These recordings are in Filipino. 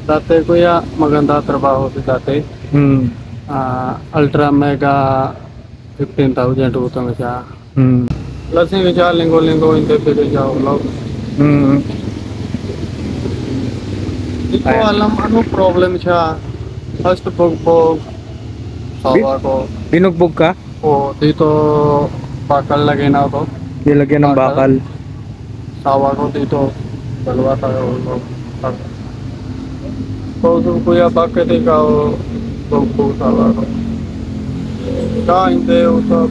Dati kuya, maganda trabaho si dati. Hmm. Ultra Mega 15,000 utang siya. Lasing siya, linggo-linggo hindi pwede siya ulog. Hindi ko Ayan. alam ano problem siya. First bugbog, sawa ko. Binugbog ka? O dito, bakal lagay na ako. Nilagyan ng bakal. Sawa ko dito, dalawa tayo ulog. So, kuya, bakit ikaw bugbog sawa ko? Ikaw hindi usap.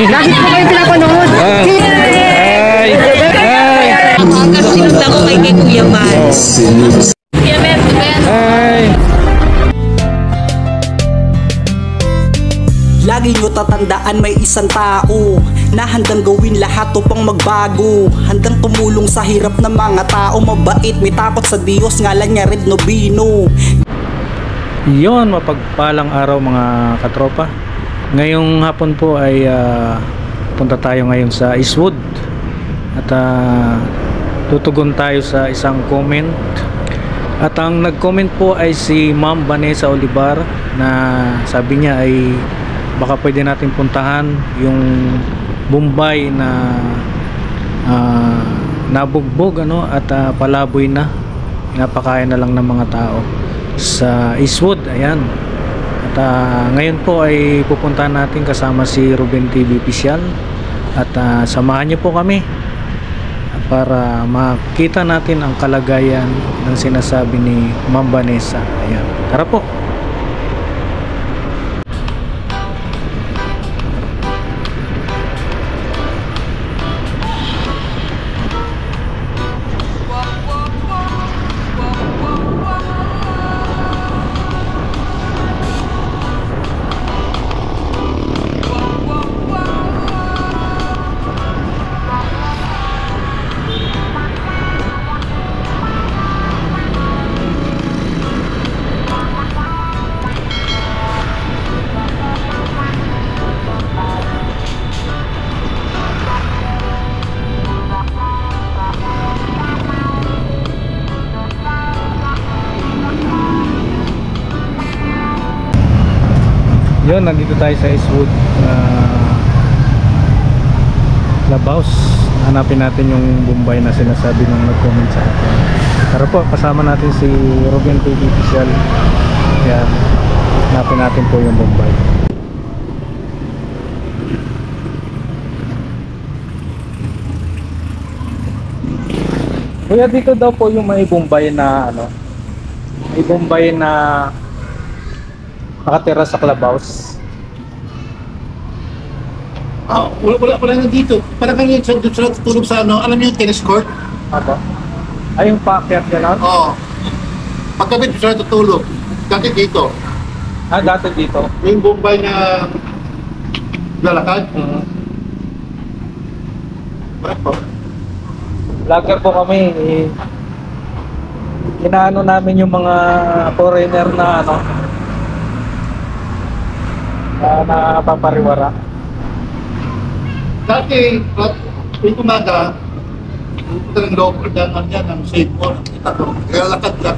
Lagi ko kayo pinapanood. Sinundan ko kay Kuya Mans. Kuya Mans, Lagi nyo tatandaan may isang tao na handang gawin lahat upang magbago. Handang tumulong sa hirap ng mga tao. Mabait, may takot sa Diyos, ngalan niya Red Nobino. Yon, mapagpalang araw mga katropa. Ngayong hapon po ay punta tayo ngayon sa Eastwood. At tutugon tayo sa isang comment. At ang nag-comment po ay si Ma'am Vanessa Olivar, na sabi niya ay baka pwede natin puntahan yung Bombay na nabugbog at palaboy na, napakain na lang ng mga tao sa Eastwood. Ayan. At ngayon po ay pupuntahan natin kasama si Ruben TV Official. At samahan niyo po kami para makita natin ang kalagayan ng sinasabi ni Ma'am Vanessa. Ayan. Tara po. Yun, nandito tayo sa Eastwood Clubhouse. Hanapin natin yung Bombay na sinasabi nung nag-comment sa atin. Tara po, kasama natin si Ruben TV Official. Yan, hanapin natin po yung Bombay. Kuya, dito daw po yung may Bombay na may Bombay na nakatira sa clubhouse. Wala na dito. Parang kanina sa tulog sa alam niyo yung tennis court? Apo. Ay, yung paakyat gano'n? Oo. Pagkabit siya tutulog. Dati dito. Dati dito. Yung Bombay na lalakad. Bakit po? Vlogger po kami. Inaano namin yung mga foreigner na na papariwara. Dati, yung umaga, pupunta ng local daan yan, ng safe mo, nakita ko. Kaya lakad lang.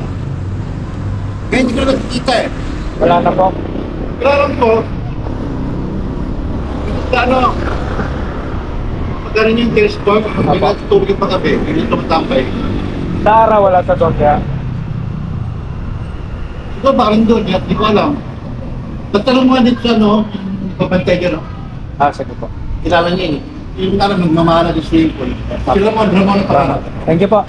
Kaya hindi ko na nakikita eh. Wala na po. Kailangan ko, pagkarin yung tennis court, may natutulog yung pagkabi, hindi tumatambay. Sa araw wala sa doon kaya? Siguro baka rin doon, hindi ko alam. Nagtanong mo nga dito sa pabantay dyan, Sige po. kilala niya eh. Yung nagmamahal na sa swimming pool. Sila mo na parang. Thank you po.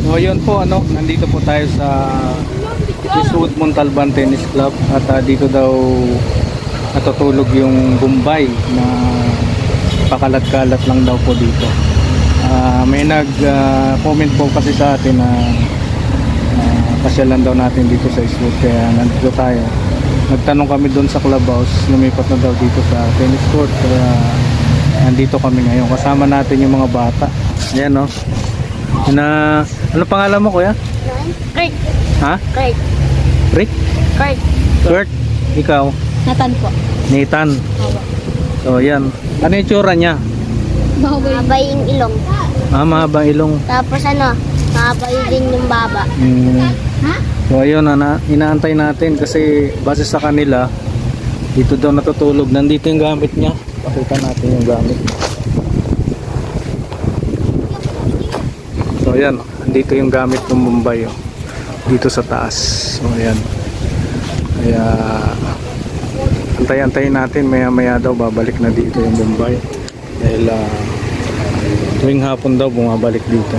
So yun po, nandito po tayo sa Eastwood Montalban Tennis Club. At dito daw natutulog yung Bombay na pakalat-kalat lang daw po dito. May nag comment po kasi sa atin na kasi papasyalan daw natin dito sa Eastwood, kaya nandito tayo. Nagtanong kami doon sa clubhouse, lumipat na daw dito sa tennis court, kaya nandito kami ngayon. Kasama natin yung mga bata. Ayan, no? Ano pangalan mo, kuya? Kurt. Ha? Kurt. Rick? Kurt. Kurt? Ikaw? Nathan po. Nathan. So, yan. Ano yung tsura niya? Mahaba yung ilong. Mahaba ilong. Tapos mahaba din yung baba. So, ayun, inaantay natin kasi base sa kanila, dito daw natutulog. Nandito yung gamit niya. Pakita natin yung gamit. So, ayan. Nandito yung gamit ng Mumbai. Dito sa taas. So, ayan. Kaya antay-antayin natin, maya-maya daw babalik na dito yung Mumbai dahil tuwing hapon daw bumabalik dito.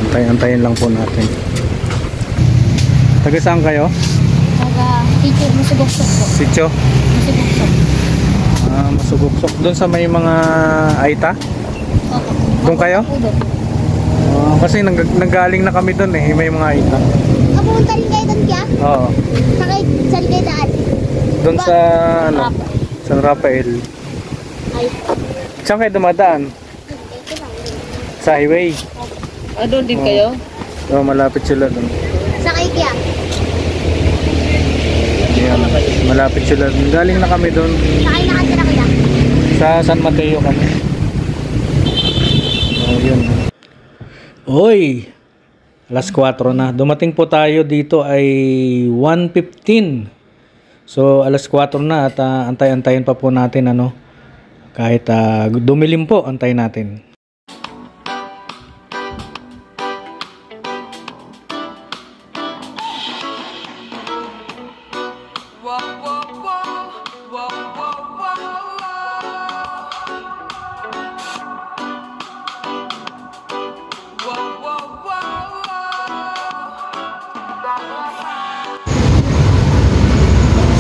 Antay-antayin lang po natin. Taga saan kayo? Taga Sitio Masugoksok po. Sitio? Masugoksok. Masugoksok. Doon sa may mga Aita? Opo. Doon kayo? Kasi nanggaling na kami doon eh, may mga Aita. Pumunta rin kayo doon kaya? Oo. Saan kayo daan? Doon sa San Rafael. Ay. Saan kayo dumadaan? Sa highway. Doon din kayo? Oo, malapit sila doon. Sa kayo kaya? Ayan, malapit sila. Galing na kami doon. Sa kayo nakatira kaya? Sa San Mateo kami. Oh, yun. Oy! Alas 4 na. Dumating po tayo dito ay 1:15. So, alas 4 na at antay-antayin pa po natin kahit dumilim po, antayin natin.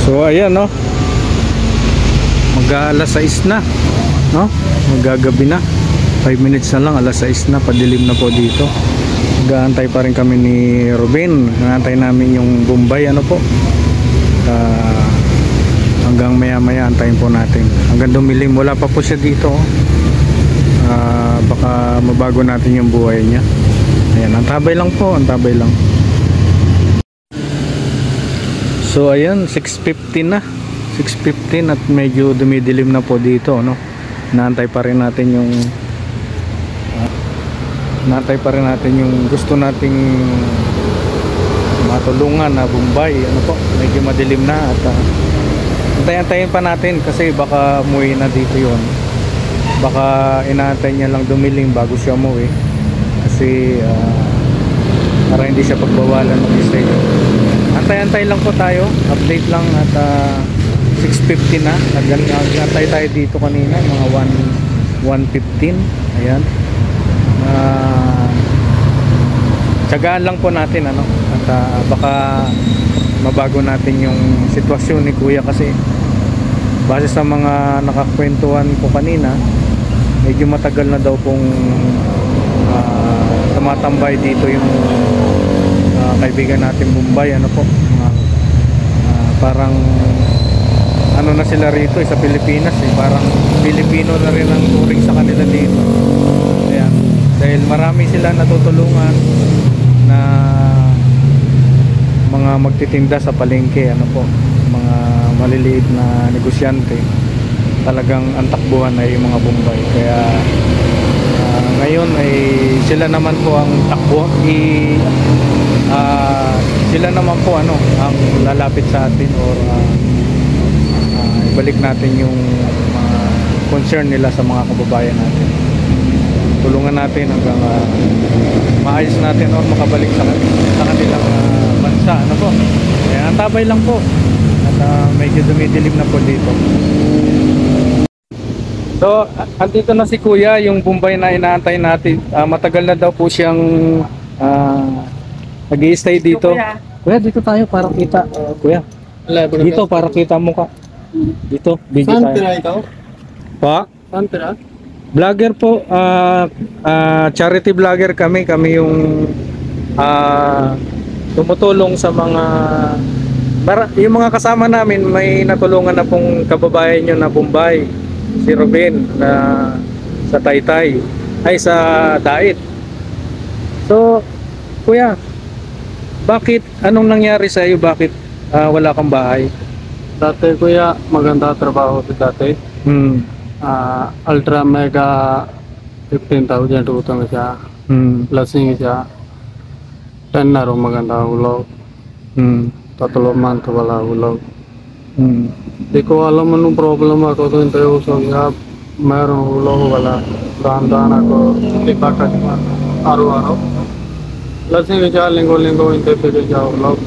So ayan mag-alas 6 na, magagabi na, 5 minutes na lang, alas 6 na, padilim na po dito. Nag-aantay pa rin kami ni Ruben, nag-aantay namin yung Bombay po. Hanggang maya-maya antayin po natin, hanggang dumilim. Wala pa po siya dito. Baka mabago natin yung buhay niya. Ayan, antabay lang po, antabay lang. So ayan, 6:15 na. 6:15 at medyo dumidilim na po dito, Naantay pa rin natin yung gusto nating matulungan na Bombay, medyo madilim na at antayin pa natin kasi baka umuwi na dito yon. Baka inaantay niya lang dumilim bago siya umuwi kasi para hindi siya pagbawalan ng stay. Antay-antay lang po tayo, update lang at 6:50 na. Nag-antay tayo dito kanina mga 1:15. Ayan. Tiyagaan lang po natin at baka mabago natin yung sitwasyon ni Kuya kasi base sa mga nakakwentuhan ko kanina, medyo matagal na daw pong tumatambay dito yung kaibigan natin Bombay, parang na sila rito sa Pilipinas parang Pilipino na rin ang turing sa kanila dito. Ayan, dahil marami sila natutulungan na mga magtitinda sa palengke, mga maliliit na negosyante. Talagang ang takbuhan ay yung mga Bombay, kaya ngayon ay sila naman po ang takbo, sila naman po ang lalapit sa atin or ibalik natin yung concern nila sa mga kababayan natin. Tulungan natin hanggang maayos natin or makabalik sa kanilang bansa, Kaya antabay lang po at medyo dumidilim na po dito. So, andito na si Kuya, yung Bombay na inaantay natin. Matagal na daw po siyang nag-i-stay dito. Kuya, dito tayo para kita. Kuya, dito para kita mo ka. Dito, video Saan tayo. tira ikaw? Pa? Saan tira? Vlogger po, charity vlogger kami. Kami yung tumutulong sa mga yung mga kasama namin. May natulungan na pong kababayan nyo na Bombay, si Ruben na sa Taytay ay sa Dait. So kuya, bakit anong nangyari sa iyo? Bakit wala kang bahay? Dati kuya, maganda trabaho si dati. Ultra Mega 15,000 utang siya. Lasing siya. 10 na rin maganda hulog. 3 month wala hulog. Di ko alam anong problem ako doon tayo sa hiyap. Mayroong hulog wala. Dahan-dahan ako. Hindi baka siya araw-araw. Lasing siya, linggo-linggo hindi pwede siya hulog.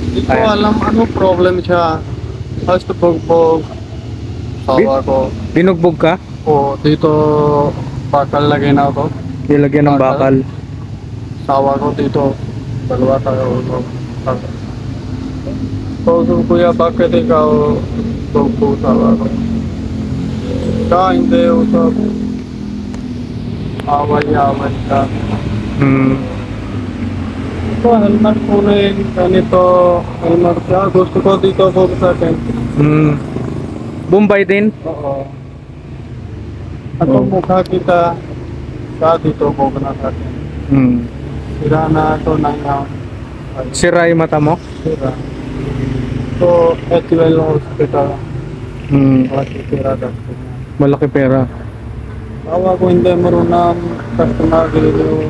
Di ko alam anong problem siya. First bugbog. Sawa ko. Binugbog ka? O dito bakal lagay na ako. Nilagyan ng bakal. Sawa ko dito. Dalawa tayo hulog. So kuya, bakit ikaw bugbog sawa ko? Ka hindi usap. Away-away ka. Ito, helmet ko rin. Ganito, helmet siya. Gusto ko dito po sa akin. Bombay din? Oo. Ako mukha kita. Ka dito po na sa akin. Sira na ito na yan. Sira yung mata mo? Sira. So, HL Hospital. Malaki sira dati. Malaki pera. Tawa ko hindi marunong customer dito.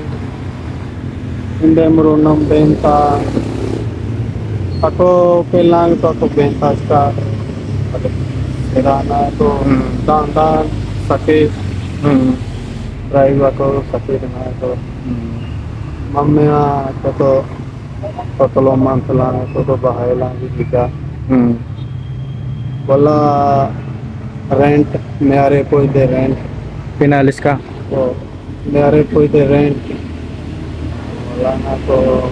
Hindi marunong benta. Ako kailangan ito ako benta sa sira na ito. Dahan-dahan sakit. Drive ako sakit na ito. Mamaya ito 3 month lang ito bahay lang bibigay. Wala rent. Mayari po hindi rent. Pinalis ka? So, mayari po hindi rent. Wala na to,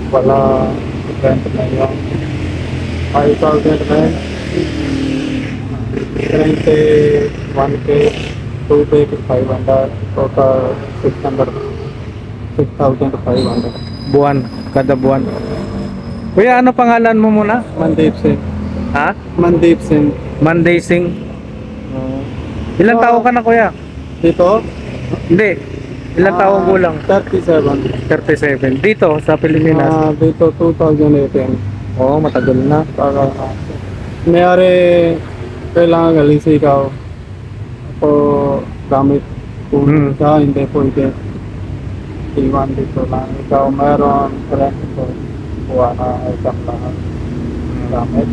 wala rent na yun. 5,000 rent, 21K, 2K, 500, total 6,500. Buwan, kada buwan. Kuya, ano pangalan mo muna? Mandeep Singh. Ha? Mandeep Singh. Monday Singh. Ilan taon ka na kuya? Dito? Hindi. Ilan taong gulang? 37. 37. Dito sa Pilipinas. Dito 2018. Oo, matagal na. Tagal na. Mayari, kailangan galis ikaw. Ako gamit po siya, hindi po hindi. Iwan dito lang. Ikaw mayroon rent ko. Kuha na isang lahat. Gamit.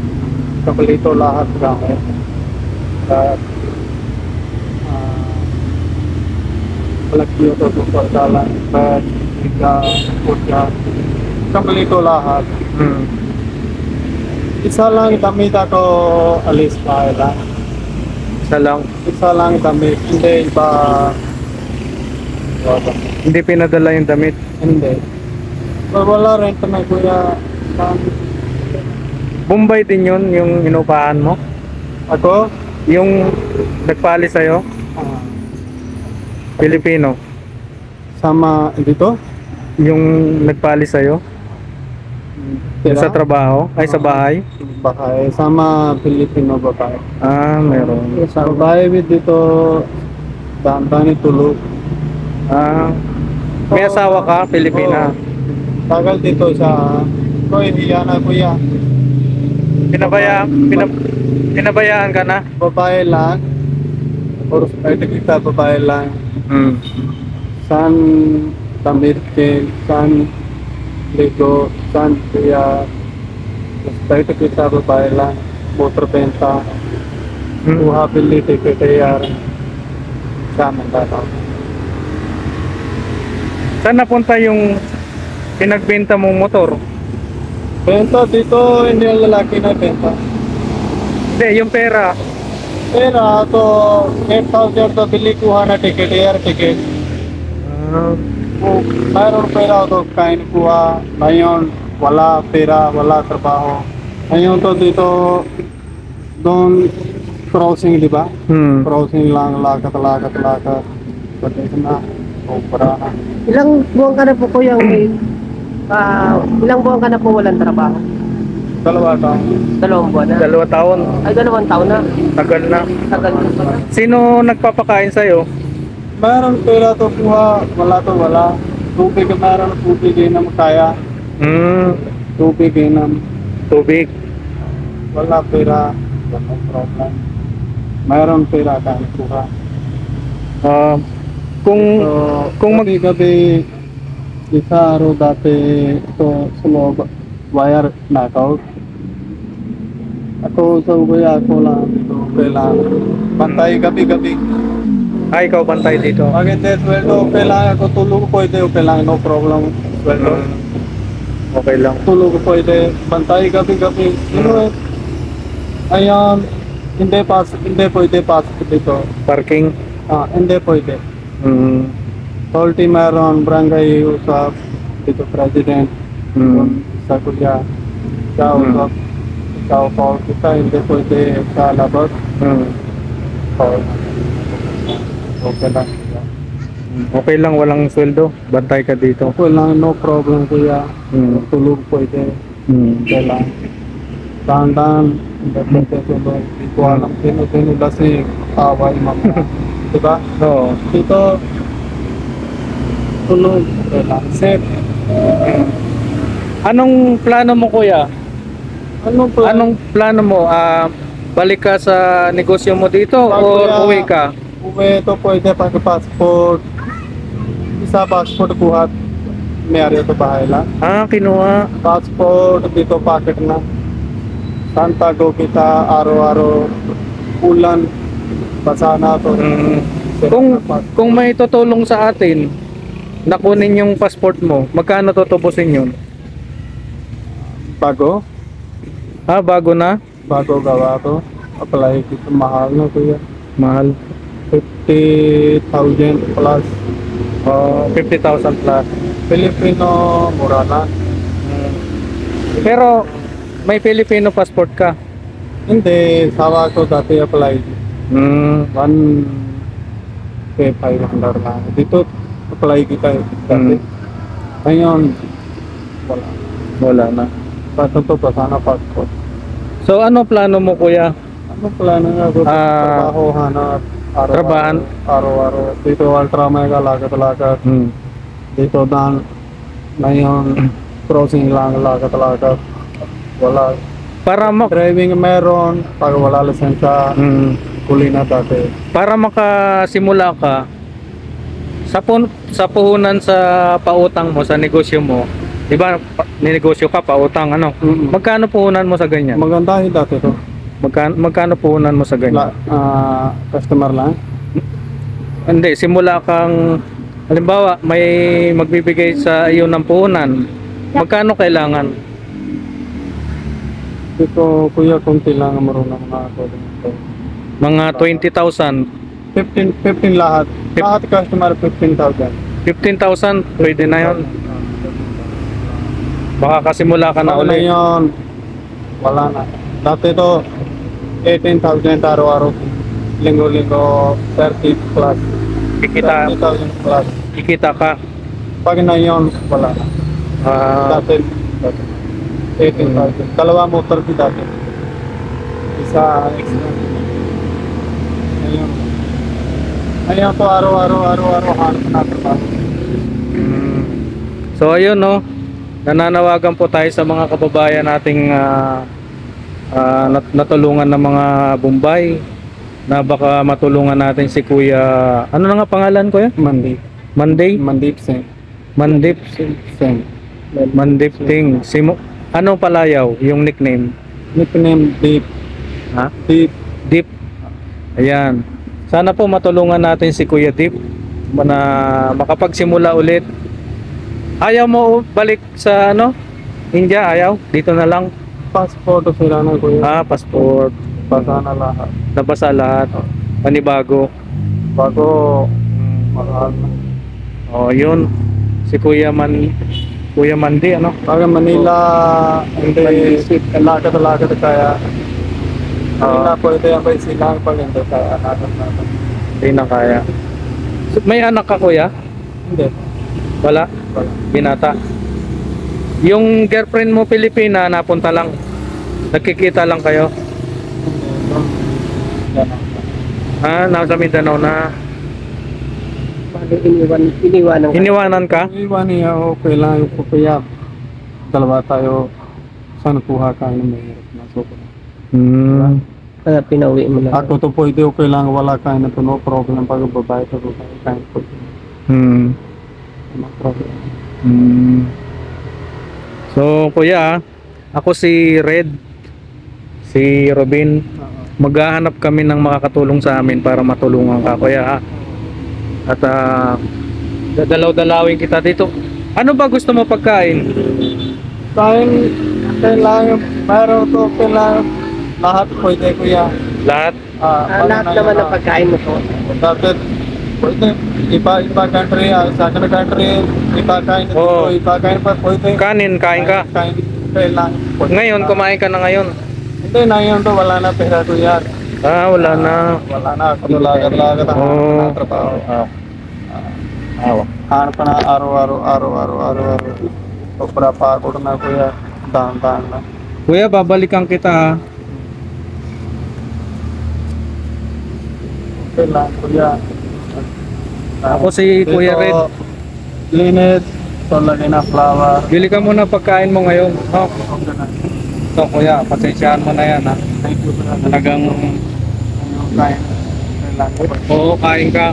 Kabalito lahat gamit. At malaki ito po sa lang. Bed, higa, putya. Kabalito lahat. Isa lang damit ako alis pa lang. Isa lang. Isa lang damit. Hindi iba. Hindi pinadala yung damit. Hindi. Wala rent na kuya. Bombay din yun, yung inupahan mo? Ako? Yung nagpali sa'yo? Pilipino? Sama dito? Yung nagpali sa'yo? Yung sa trabaho? Ay, sa bahay? Bahay. Sama Pilipino babae. Ah, meron. Sa babae dito, daan-daan tulog. Ah, may asawa ka, Pilipina? Tagal dito sa hiya na kuya. Pinabayaan ka na? Babae lang. Or pwede kita babae lang. San damit ke, san ligo, san kuya. Pwede kita babae lang. Motor benta. Kuha bili ticket yar. Sa Mandato. Saan napunta yung pinagbenta mong motor? Benta dito, hindi ang lalaki na benta. Hindi, yung pera. Pera to 8,000 to bili kuha na ticket, air ticket. Mayroon pera to kain kuha. Ngayon, wala pera, wala trabaho. Ngayon to dito, doon crossing, di ba? Crossing lang, lakat. Pati na, Sobra na. Ilang buwan ka na po kuya ilang buwan ka na po walang trabaho? 2 taon. 2 buwan na. 2 taon. Ay, 2 taon na. Tagal na. Tagal na pala. Sino nagpapakain sa'yo? Meron pera to kuha, wala to wala. Tubig, meron tubig na kaya. Tubig na Tubig. wala pera. Wala problem. Meron pera kaya kuha. Ah, kung Kung gabi isa araw dati ito sa loob wire knockout. Ako sa ubaya ako lang ito kailangan. Bantay gabi-gabi. ay ikaw bantay dito. Pag hindi sweldo, kailangan ko tulog pwede, kailangan no problem. Sweldo. Okay lang. Tulog pwede, bantay gabi-gabi. Ayan, hindi pwede pasok dito. Parking. Hindi pwede. Tolti meron, barangay usap, dito president, sa kulya, siya usap, ikaw call kita, hindi pwede sa labas, call. Okay lang. Okay lang, walang sweldo. Bantay ka dito. Okay lang, no problem kuya, tulog pwede, kailangan. Dahan-dahan, hindi pwede tulog, hindi ko alam, sino lasing, away mga, diba? Oo. Dito, tulog, kailangan, safe. Anong plano mo kuya? Ano po? Anong plano mo? Balik ka sa negosyo mo dito o uwi ka? Uwi ito pwede pag-passport. Isa passport kuhat. Mayari ito bahay lang. Kinuha. Passport dito packet na. Santa go kita araw-araw. Ulan. Basa na ito. Kung may tutulong sa atin, nakunin yung passport mo, magkano tutubusin yun? Bago? Bago na? Bago gawa to. Apply dito mahal na kuya. Mahal. 50,000 plus. 50,000 plus. Filipino, mura na. Pero may Filipino passport ka? Hindi, sawa ko dati apply. 500 lang. Dito, apply kita dati. Ngayon, wala. Wala na. Pato to pa sana passport. So ano plano mo kuya? Ano plano nga ko? Trabaho, hanap. Trabahan? Araw-araw. Dito, ultra mega, lagat-lagat. Dito, dan, ngayon, crossing lang, lagat-lagat. Wala. Para Driving meron, pag wala lisensya, kuli na dati. para makasimula ka sa puhunan sa pautang mo sa negosyo mo, di ba ninegosyo ka pautang ano? Magkano puhunan mo sa ganyan? Maganda yung dati to. Magkano puhunan mo sa ganyan? Customer lang. Hindi, simula kang halimbawa may magbibigay sa iyo ng puhunan. Magkano kailangan? Dito, kuya, kunti lang ang marunong na ako. Mga 20,000. 15 lahat. Lahat customer 15,000. 15,000 pwede na 'yon. Baka kasimula ka na Wala ulit. yun. Wala na. Dati to 18,000 araw-araw. Linggo-linggo 30 plus. Kikita 30,000 plus. kikita ka. Pag na yun, wala na. Dati 18,000. Dalawa motor ko dati. Isa extra. Ngayon. Ngayon po araw-araw hanap na trabaho. So ayun no. Nananawagan po tayo sa mga kababayan nating natulungan ng mga Bombay na baka matulungan natin si Kuya. Ano na nga pangalan ko yan? Mandip Singh. Mandip Singh. Mandip Ting. Ano palayaw yung nickname? Nickname Deep. Ha? Deep. Deep. Ayan. Sana po matulungan natin si Kuya Deep na makapagsimula ulit. Ayaw mo balik sa India? Ayaw? Dito na lang? Passport sila na kuya. Passport. Basa na lahat. Nabasa lahat. Panibago. Bago mahal na. Yun. Si Kuya Mandi, ano? Pag Manila, hindi lagat kaya. Manila pwede ang may silang pag hindi kaya natin. Hindi na kaya. So, may anak ka kuya? Hindi. Wala? Binata. Yung girlfriend mo Pilipina, napunta lang. Nagkikita lang kayo. Nasa Mindanao na. Bali, iniwanan ka. Iniwanan ka? Iwan niya, okay lang yung papayap. Dalawa tayo, sana kuha ka ng mahirap na sobrang. Kaya pinauwi mo lang. Ako to pwede, okay lang, wala kain na to, no problem. Pag babae to, kain po. No problem. So kuya, ako si Red, si Robin. Maghahanap kami ng makakatulong sa amin para matulungan ka kuya ha. At dadalaw-dalawin kita dito. Ano ba gusto mo pagkain? Kain, kailangan, mayroon to, kailangan, lahat pwede kuya. Lahat? Lahat naman ng pagkain mo to. Dapat, pwede, iba country, sa akin country, iba kain na Oo. dito, iba kain pa pwede. Kanin, kain ka. Kain, kailangan. pwede. Ngayon, kumain ka na ngayon. Hindi na yun to, wala na pera kuya. Wala na. Wala na, lagat-lagat ang Oo. trabaho. Hanap pa na araw-araw. Sobra pa ako na kuya, dahan-dahan na. Kuya, babalikan kita ha. Kailangan kuya. Ako si Kuya Red. Linet, ito lagay na flower. Bili ka muna pagkain mo ngayon. So kuya, pasensyaan mo na yan ha. Thank you kuya. Talagang, Kain. Kailangan. oo, kain ka.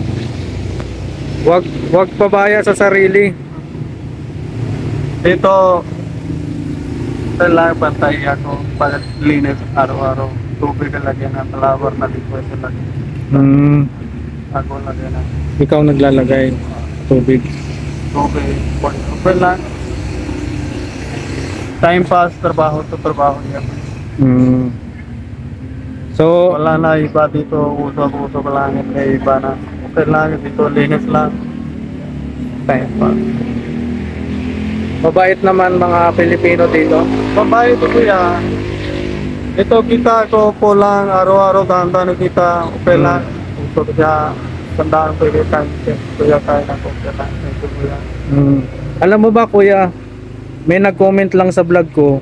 Wag pabaya sa sarili. Dito, kailangan pantay ako pag linis araw-araw. Tubig lagyan na flower na dito ito lagyan. Ako lagyan na. Ikaw naglalagay tubig. Tubig. Okay lang. Time pass, trabaho to trabaho yan. So, Wala na iba dito, usap-usap lang, may iba na. Okay lang, dito linis lang. Time pass. mabait naman mga Pilipino dito. Babae ito kuya. Ito kita ko po lang, araw-araw dahan-dahan kita. Okay lang. Usap siya, tandaan ko yung kain. Kuya kain ako, okay lang. Thank you kuya. Alam mo ba kuya, may nag-comment lang sa vlog ko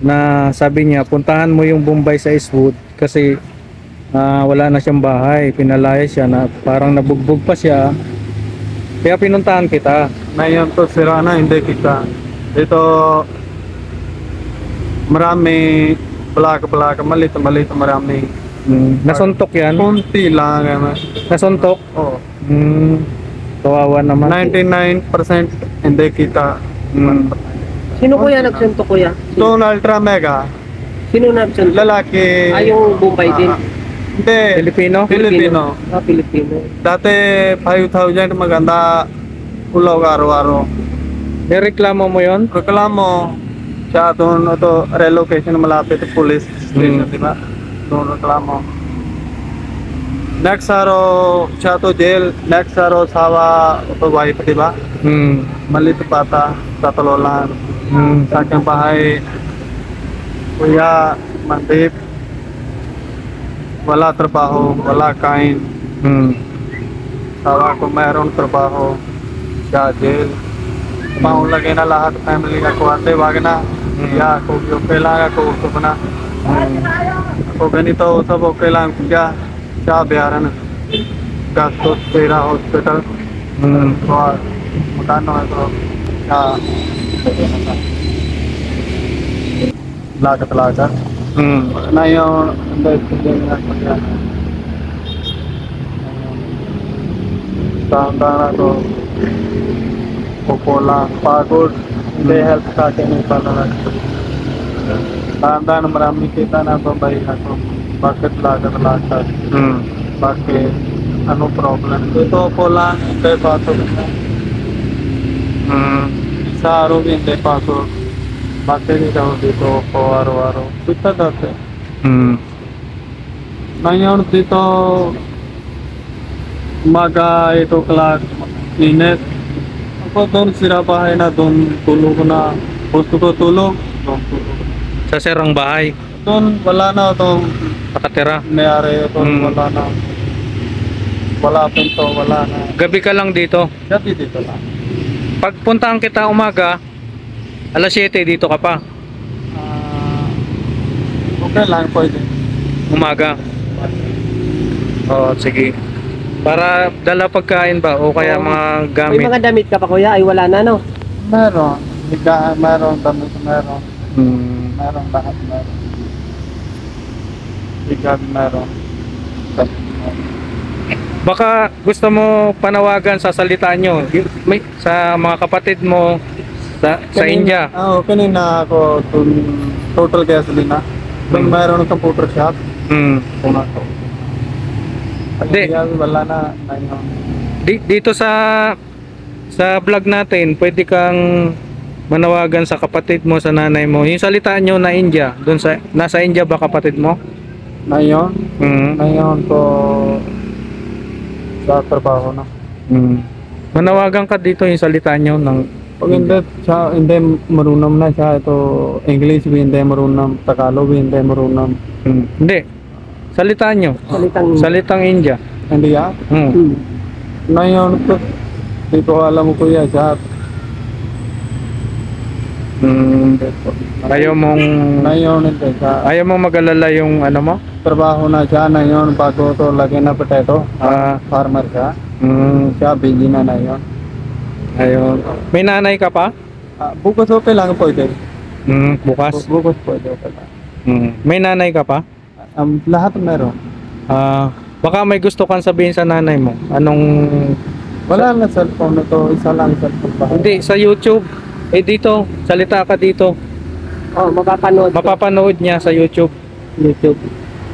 na sabi niya, puntahan mo yung Bombay sa Eastwood kasi wala na siyang bahay, pinalaya siya na parang nabugbog pa siya. Kaya pinuntahan kita. Ngayon to sira na, hindi kita. Dito, marami, balaka, malito, marami. Nasuntok yan? Kunti lang. Nasuntok? Oh. Kawawa naman. 99% hindi kita. Sino kuya nagsuntok kuya? Ito na Ultra Mega, Sino nagsuntok? lalaki. Yung Bombay din. Hindi. Filipino? Filipino. Pilipino. Dati 5,000 maganda ulaw araw-araw. Nireklamo mo yon? Reklamo siya doon ito relocation malapit sa police station, di ba? Doon reklamo. Next araw siya to jail, next araw sawa ito wife, di ba? Malito pata sa talolan. Sa aking bahay kuya mandip, wala trabaho, wala kain. Sawa ko mayroong trabaho, siya jail. Maulagay na lahat family ko ate, wag na. Yeah, ako yung kailangan ko usap na. Ako ganito usap, okay lang siya. Siya bayaran na. Gastos, pera, hospital. So, magkano ito? Siya. Lagat. Na yung hindi na kaya. Tanda ako. Popola, pagod, hindi help sa akin yung panalag. Tanda na marami kita na babay ako. Bakit lagat? Bakit? Ano problem? Ito po lang, hindi pasok na. Sa araw hindi pasok. Bakit ikaw dito po araw-araw? Kita dati. Ngayon dito, umaga ito class, init. Ako doon sira bahay na, doon tulog na. Gusto ko tulog, doon tulog. Sa sirang bahay, Doon wala na itong nakatira. mayari, doon wala na. Wala pinto, wala na. Gabi ka lang dito. Gabi dito lang. Pagpuntahan kita umaga, alas 7 dito ka pa. Okay lang, pwede. Umaga. Oh, sige. Para dala pagkain ba o kaya mga May gamit. mga damit ka pa kuya? Ay wala na no? Meron. Meron, damit meron. Hmm. Meron, lahat meron. Bigat meron. Damit meron. Baka gusto mo panawagan sa salita nyo may, sa mga kapatid mo sa India. Kanina ako total gasolina. Kung mayroon ng computer shop, kung ako. Hindi. Wala na yun. Dito sa vlog natin, pwede kang manawagan sa kapatid mo, sa nanay mo. Yung salita nyo na India, doon sa nasa India ba kapatid mo? Na yun? Mm. Na yun ko sa trabaho na. Manawagan ka dito yung salita nyo ng Pag hindi marunong na siya ito English, hindi marunong Tagalog, hindi marunong Hindi. Salita nyo. Salitang India. hindi ya. Na yun ko. Di ko alam ko ya siya. Ayaw mong Na yun hindi siya. ayaw mong mag-alala yung ano mo? Trabaho na siya na yun bago to lagi na potato. Farmer siya. Siya busy na yun. Ayun. May nanay ka pa? Bukas okay lang pwede. Bukas. Bukas pwede okay lang. May nanay ka pa? Lahat meron. Baka may gusto kang sabihin sa nanay mo. Anong Wala na cellphone na to. Isa lang cellphone ba? hindi sa YouTube. Dito, salita ka dito. Oh, mapapanood. Mapapanood niya sa YouTube.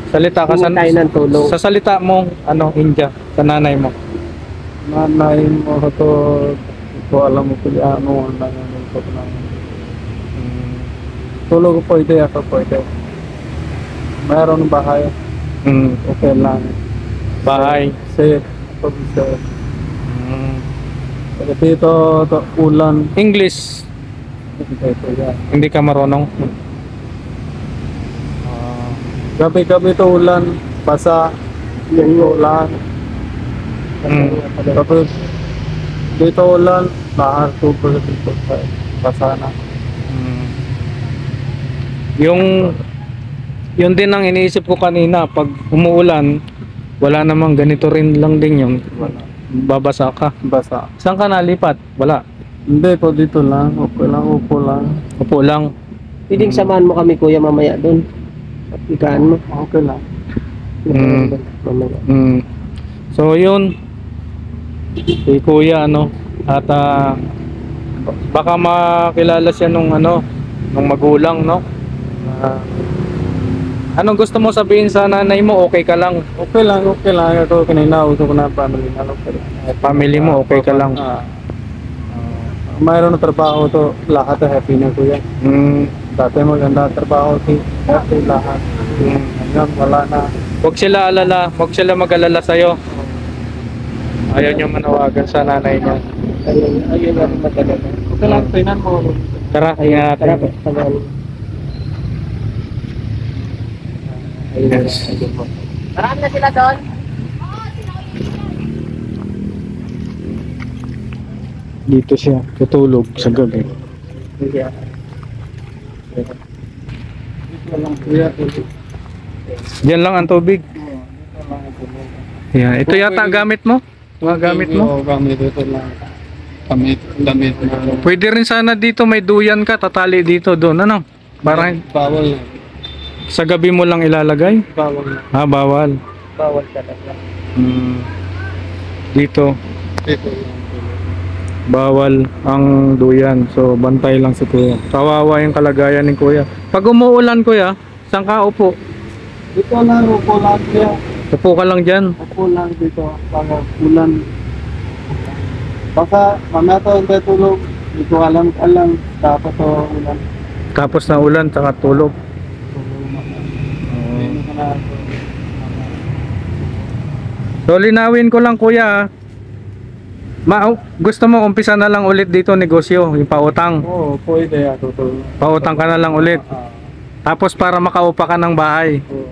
Salita ka Huwag tayo ng tulong. sa salita mo India sa nanay mo. Nanay mo to. Ko alam mo kung ano na yun ko na. Tulog ko pwede ako pwede. Meron bahay. Okay lang. Bahay. Safe. Pag safe. Dito to, ulan. English. Dito yan. Hindi ka marunong. Gabi-gabi to ulan. Basa. Ulan. Tapos dito ulan. Bahar tubig dito. Basa na. Yung din ang iniisip ko kanina, pag umuulan, wala namang ganito rin lang din yung babasa ka. Basa. Saan ka nalipat? Wala. Hindi ko dito lang. Okay lang. Upo lang. Upo lang. Pwedeng samahan mo kami kuya mamaya doon. Ikaan mo. Okay lang. Mamaya. So yun, si kuya at baka makilala siya nung magulang anong gusto mo sabihin sa nanay mo? Okay ka lang? Okay lang. Ito kanina uso ko na family na. Okay lang. Family mo okay ka lang? Mayroon na trabaho to. Lahat happy na kuya. Dati maganda trabaho si happy lahat. Ngayon wala na. Huwag sila mag-alala sa'yo. Ayaw niyo manawagan sa nanay niya. Ayun lang matagal. Okay lang. Tingnan mo. Tara, kaya natin. Yes. Marami na sila doon. Dito siya tutulog sa gabi. Diyan lang ang tubig. Yeah, ito yata gamit mo? Mga gamit mo? Oo, gamit ito lang. Damit na. Pwede rin sana dito may duyan ka, tatali dito doon. Para Bawal na. sa gabi mo lang ilalagay? Bawal na. Bawal. Bawal talaga. Dito, Ito lang. bawal ang duyan. So, bantay lang si kuya. Kawawa yung kalagayan ni kuya. Pag umuulan kuya, saan ka upo? Dito lang, upo lang siya. Upo ka lang dyan. Upo lang dito. Bago ulan. Baka mamaya to hindi tulog. Hindi ko alam. Dapat to ulan. Tapos na ulan, saka tulog. Hindi ko na ito. So, linawin ko lang kuya. Gusto mo umpisa na lang ulit dito negosyo, yung pautang. Oo, pwede ako to. Pautang ka na lang ulit. Tapos para makaupa ka ng bahay. Oo.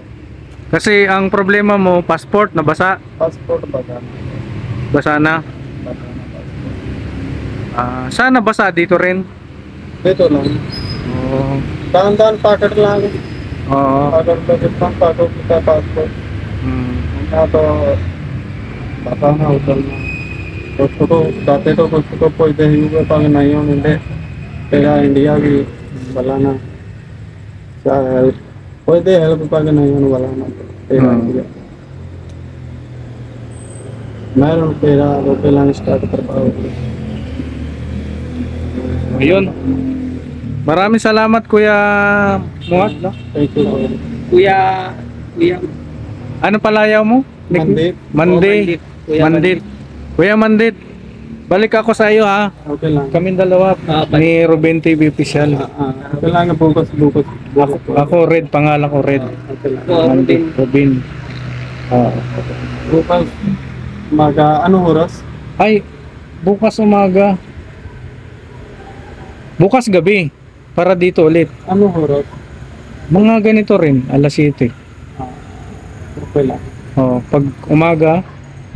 Kasi ang problema mo, passport nabasa. Passport ba yan? Basa na. Sana basa dito rin. Dito lang. Oo. Dahan-dahan packet lang. Oo. Packet kita passport. Ito, baka na hotel na. Gusto ko, dati to gusto ko pwede hiwa pang na yun, hindi. Kaya hindi agi, wala na. Sa help. Pwede help pag na yun, wala na. Kaya hindi. Meron pera, okay lang start trabaho. Ayun. Maraming salamat Kuya Muhat, no? Thank you. Kuya, Ano palayaw mo? Mandit. Mandit. Kuya Mandit. Kuya Mandit. Balik ako sa iyo ha. Okay lang. Kaming dalawa ni Ruben TV official. Okay lang, bukas. Ako Red, pangalan ko Red. Okay lang. Mandit, Ruben. Bukas, anong oras? Ay, bukas umaga. Bukas gabi. Para dito ulit. Anong oras? Mga ganito rin, alas 7. Okay lang. Pag umaga,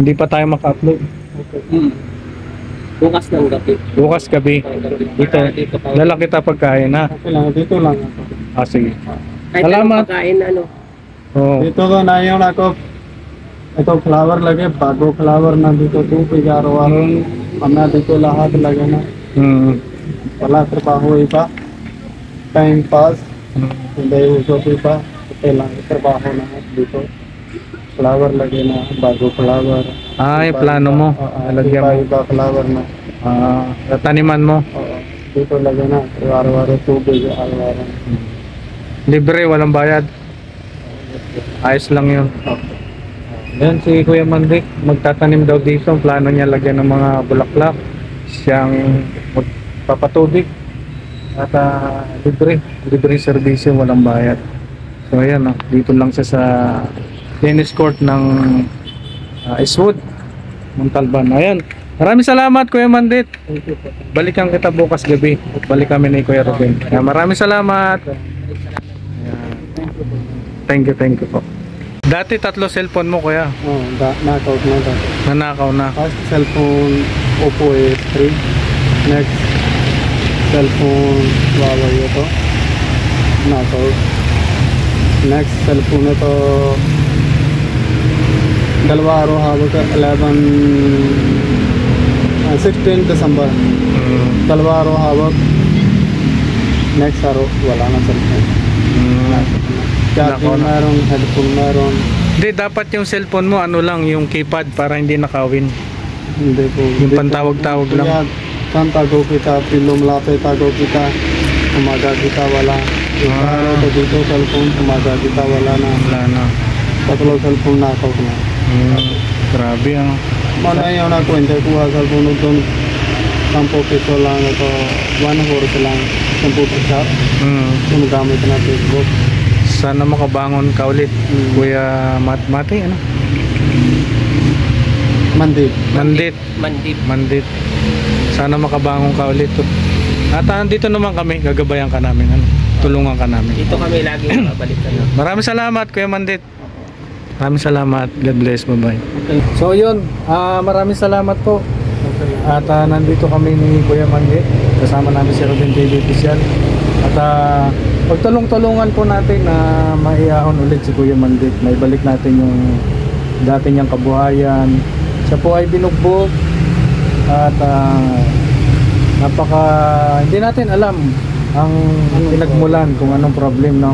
hindi pa tayo maka-upload. Bukas ng gabi. Bukas gabi. Dito. Dala kita pagkain ha. Okay lang, dito lang ako. Sige. Kahit Salamat. anong pagkain, ano. Dito ko na yun ako. Ito flower lagi, bago flower na dito tubig araw-araw. Mamaya dito lahat lagi na. Wala trabaho iba. Time pass. Hindi usap iba. Okay lang, trabaho na dito. Flower lagi na, bago flower. Ay, plano mo. Lagyan mo. Iba flower na. Taniman mo. Dito lagi na, araw-araw tubig, araw-araw. Libre, walang bayad. Ayos lang yun. Yan si Kuya Mandik, magtatanim daw dito. Ang plano niya lagyan ng mga bulaklak. Siyang magpapatubig. At libre servisyo, walang bayad. So ayan, dito lang siya sa tennis court ng Eastwood, Montalban. Ayan. Maraming salamat Kuya Mandit. Balikan kita bukas gabi. Balik kami ni Kuya Ruben. Maraming salamat. Thank you po. Dati 3 cellphone mo Kuya. Knockout na dati. Nanakaw na. First cellphone, Oppo A3. Next cellphone, Huawei ito. Knockout. Next cellphone ito, dalawa araw hawak, 16 December. Dalawa araw hawak. Next araw, wala na cellphone. Charging meron, headphone meron. Hindi, dapat yung cellphone mo ano lang, yung keypad para hindi nakawin. Hindi po. Yung pantawag-tawag lang. Saan tago kita, pilom lapit tago kita, umaga kita wala. Yung araw ko dito, cellphone, umaga kita wala na. Wala na. 3 cellphone na ako na. Grabe ano. Mana yung ako, hindi kuha cellphone doon. 10 piso lang ito, 1 horse lang, 10 piso. Yung gamit na Facebook. Sana makabangon ka ulit, Kuya Mati, ano? Mandit. Sana makabangon ka ulit. At dito naman kami, gagabayan ka namin, ano? Tulungan ka namin. Dito kami lagi nakabalik ka na. Maraming salamat Kuya Mandit. Maraming salamat. God bless. Bye-bye. So yun, maraming salamat po. At nandito kami ni Kuya Mandit. Kasama namin si Ruben TV official. At pagtulong-tulungan po natin na maihahon ulit si Kuya Mandit. May balik natin yung dati niyang kabuhayan. Siya po ay binugbog. At hindi natin alam ang pinagmulan kung anong problem, no?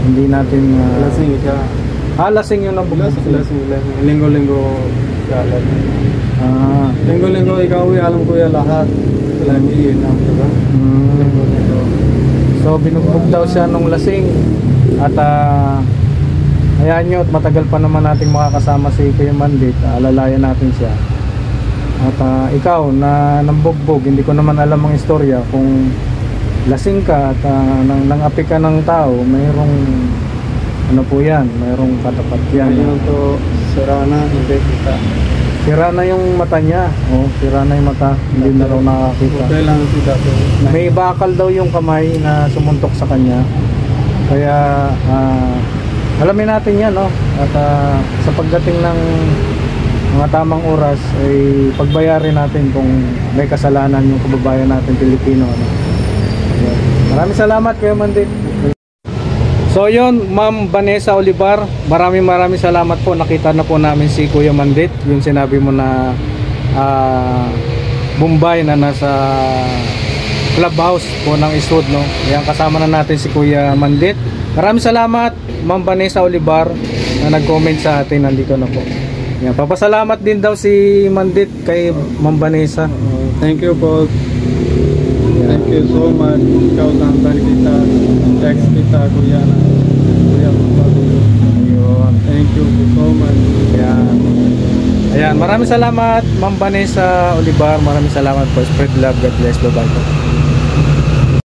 Hindi natin Lasing siya. lasing yung nabugbog. Lasing. Linggo-linggo siya. Linggo-linggo ikaw alam ko yan lahat. Kailangan iyon ang diba? Linggo-linggo. So binugbog daw siya nung lasing. At hayaan nyo, at matagal pa naman nating makakasama si Kuya Mandit. Alalayan natin siya. At ikaw na nambugbog, hindi ko naman alam ang istorya. Kung lasing ka at nangapi ka ng tao, mayroong ano po yan, mayroong katapat yan. Ngayon to, sira na, hindi kita. Sira na yung mata niya. Sira na yung mata, hindi na raw nakakita. Okay lang si Dato. May bakal daw yung kamay na sumuntok sa kanya. Kaya alamin natin yan, no? At sa pagdating ng mga tamang oras ay pagbayarin natin kung may kasalanan yung kababayan natin Pilipino, ano. Ayan. Maraming salamat Kuya Mandit. So yun, Ma'am Vanessa Olivar, maraming salamat po. Nakita na po namin si Kuya Mandit, yung sinabi mo na Bombay na nasa clubhouse po ng Eastwood, no. Ayan, kasama na natin si Kuya Mandit. Maraming salamat Ma'am Vanessa Olivar na nag-comment sa atin, nandito na po. Ayan, papasalamat din daw si Mandit kay Ma'am Vanessa. Thank you po. Thank you so much. Ikaw tantan kita, text kita, kuya na. Kuya, Ayun. thank you so much. Ayan. Ayan, maraming salamat Ma'am Vanessa Olivar. Maraming salamat po. Spread love. God bless. Bye-bye po.